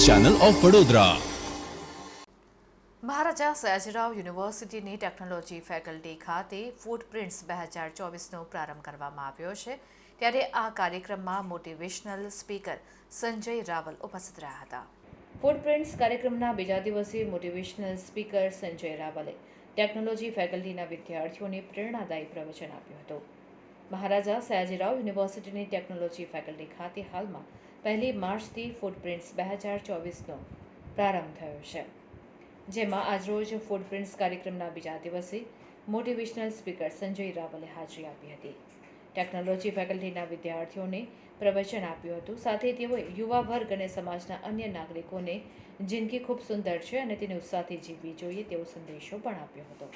Channel of Vadodara. Maharaja Sayajirao યુનિવર્સિટીની technology faculty ખાતે footprints 2024નો પ્રારંભ કરવામાં આવ્યો છે. ત્યારે આ કાર્યક્રમમાં મોટિવેશનલ સ્પીકર સંજય રાવલ ઉપસ્થિત રહ્યા હતા. ફૂટપ્રિન્ટ્સ કાર્યક્રમના બીજા દિવસે મોટિવેશનલ સ્પીકર સંજય રાવલે ટેકનોલોજી ફેકલ્ટીના વિદ્યાર્થીઓને પ્રેરણાદાયી પ્રવચન આપ્યું હતું. મહારાજા સયાજીરાવ યુનિવર્સિટીની ટેકનોલોજી ફેકલ્ટી ખાતે હાલમાં 1 માર્ચથી ફૂટપ્રિન્ટ્સ 2024નો પ્રારંભ થયો છે, જેમાં આજરોજ ફૂટપ્રિન્ટ્સ કાર્યક્રમના બીજા દિવસે મોટિવેશનલ સ્પીકર સંજય રાવલે હાજરી આપી હતી. ટેકનોલોજી ફેકલ્ટીના વિદ્યાર્થીઓને પ્રવચન આપ્યું હતું. સાથે તેઓએ યુવા વર્ગ અને સમાજના અન્ય નાગરિકોને જિંદગી ખૂબ સુંદર છે અને તેને ઉત્સાહથી જીવવી જોઈએ તેવો સંદેશો પણ આપ્યો હતો.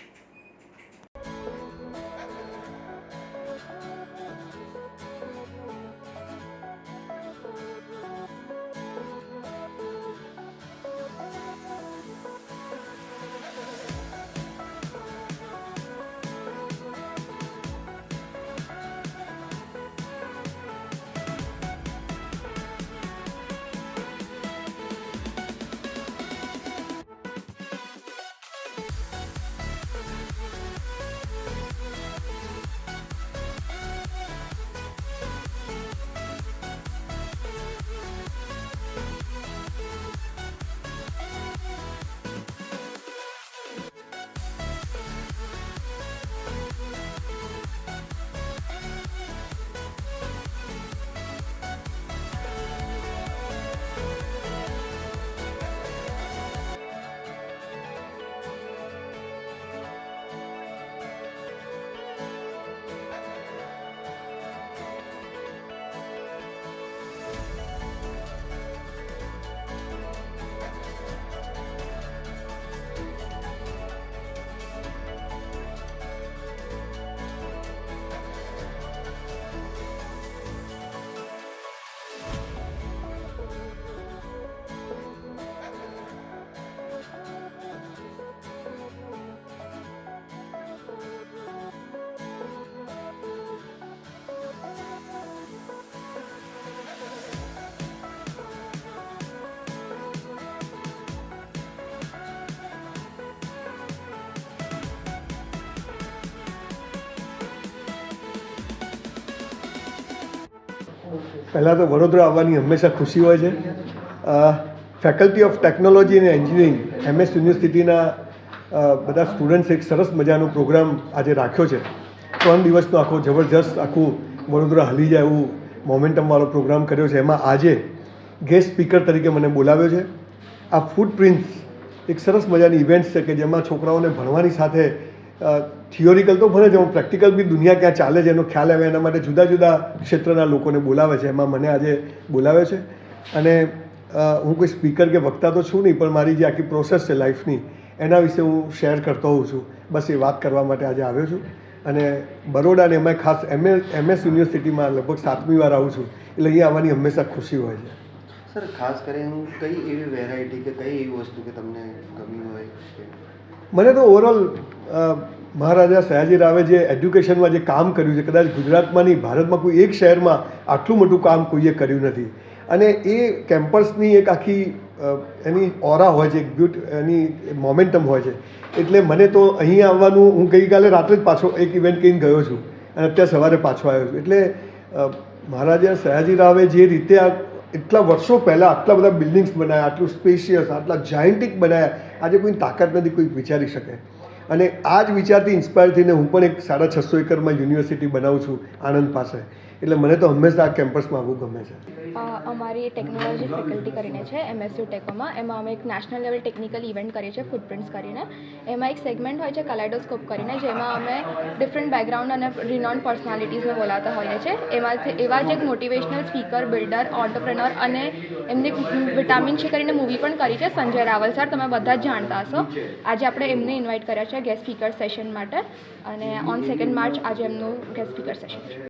પહેલાં તો વડોદરા આવવાની હંમેશા ખુશી હોય છે. ફેકલ્ટી ઓફ ટેકનોલોજી અને એન્જિનિયરિંગ MS યુનિવર્સિટીના બધા સ્ટુડન્ટ્સ એક સરસ મજાનો પ્રોગ્રામ આજે રાખ્યો છે. 3 દિવસનો આખો જબરજસ્ત આખું વડોદરા હલી જાય એવું મોમેન્ટમવાળો પ્રોગ્રામ કર્યો છે. એમાં આજે ગેસ્ટ સ્પીકર તરીકે મને બોલાવ્યો છે. આ ફૂટપ્રિન્ટ્સ એક સરસ મજાની ઇવેન્ટ્સ છે કે જેમાં છોકરાઓને ભણવાની સાથે થિયોરિકલ તો ભણે છે, પણ પ્રેક્ટિકલ બી દુનિયા ક્યાં ચાલે છે એનો ખ્યાલ આવે એના માટે જુદા જુદા ક્ષેત્રના લોકોને બોલાવે છે. એમાં મને આજે બોલાવ્યો છે અને હું કોઈ સ્પીકર કે વક્તા તો છું નહીં, પણ મારી જે આખી પ્રોસેસ છે લાઈફની એના વિશે હું શેર કરતો હોઉં છું. બસ એ વાત કરવા માટે આજે આવ્યો છું. અને બરોડાને એમાં ખાસ MS યુનિવર્સિટીમાં લગભગ 7મી વાર આવું છું, એટલે અહીંયા આવવાની હંમેશા ખુશી હોય છે. સર, ખાસ કરીને કઈ એવી વેરાયટી કે કઈ એવી વસ્તુ કે તમને ગમી હોય? મને તો ઓવરઓલ મહારાજા સયાજીરાવે જે એડ્યુકેશનમાં જે કામ કર્યું છે, કદાચ ગુજરાતમાં નહીં ભારતમાં કોઈ એક શહેરમાં આટલું મોટું કામ કોઈએ કર્યું નથી. અને એ કેમ્પસની એક આખી એની ઓરા હોય છે, એની મોમેન્ટમ હોય છે. એટલે મને તો અહીં આવવાનું, હું ગઈકાલે રાત્રે જ પાછો એક ઇવેન્ટ કરીને ગયો છું અને અત્યારે સવારે પાછો આવ્યો છું. એટલે મહારાજા સયાજીરાવે જે રીતે આ એટલા વર્ષો પહેલાં આટલા બધા બિલ્ડિંગ્સ બનાવ્યા, આટલું સ્પેશિયસ, આટલા જાયન્ટિક બનાવ્યા, આજે કોઈની તાકાત નથી કોઈ વિચારી શકે. અને આ જ વિચારથી ઇન્સ્પાયર થઈને હું પણ એક 650 એકરમાં યુનિવર્સિટી બનાવું છું આણંદ પાસે. એટલે મને તો હંમેશા આ કેમ્પસમાં આવવું ગમે છે. અમારી ટેકનોલોજી ફેકલ્ટી કરીને છે MSU ટેકોમાં. એમાં અમે એક નેશનલ લેવલ ટેકનિકલ ઇવેન્ટ કરીએ છીએ ફૂટપ્રિન્ટ્સ કરીને. એમાં એક સેગમેન્ટ હોય છે કલાઇડોસ્કોપ કરીને, જેમાં અમે ડિફરન્ટ બેકગ્રાઉન્ડ અને રિનોન્ડ પર્સનાલિટીઝને બોલાવતા હોઈએ છીએ. એમાંથી એવા જ એક મોટિવેશનલ સ્પીકર, બિલ્ડર, ઓન્ટરપ્રેનર અને એમને વિટામિન છે કરીને મૂવી પણ કરી છે, સંજય રાવલ સર. તમે બધા જ જાણતા હશો. આજે આપણે એમને ઇન્વાઇટ કર્યા છે ગેસ્ટ સ્પીકર સેશન માટે અને ઓન 2 માર્ચ આજે એમનું ગેસ્ટ સ્પીકર સેશન છે.